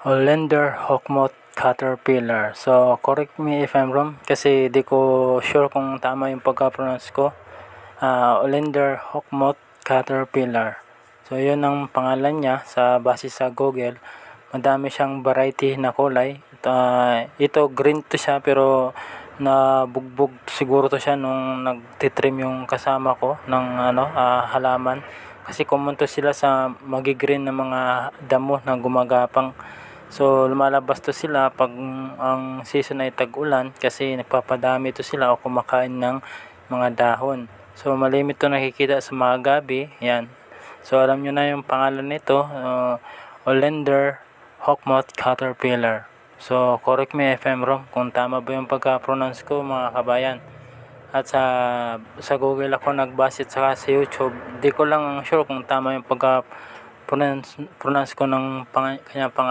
Hollander Hockmoth Caterpillar. So, correct me if I'm wrong kasi di ko sure kung tama yung pagka-pronounce ko. Hollander Hockmoth Caterpillar. So, yun ang pangalan niya sa base sa Google. Madami siyang variety na kulay. Ito green to siya pero nabugbog siguro to siya nung nagtitrim yung kasama ko ng halaman. Kasi common to sila sa magigreen na mga damo na gumagapang. So, lumalabas to sila pag ang season ay tag-ulan kasi nagpapadami to sila o kumakain ng mga dahon. So, malimit to nakikita sa mga gabi. Yan. So, alam nyo na yung pangalan nito. Hollander Hockmoth Caterpillar. So, correct me if I'm wrong kung tama ba yung pagka-pronounce ko mga kabayan. At sa Google ako nagbase at saka sa YouTube. Di ko lang sure kung tama yung pagka-pronounce ko ng kanyang pangalan.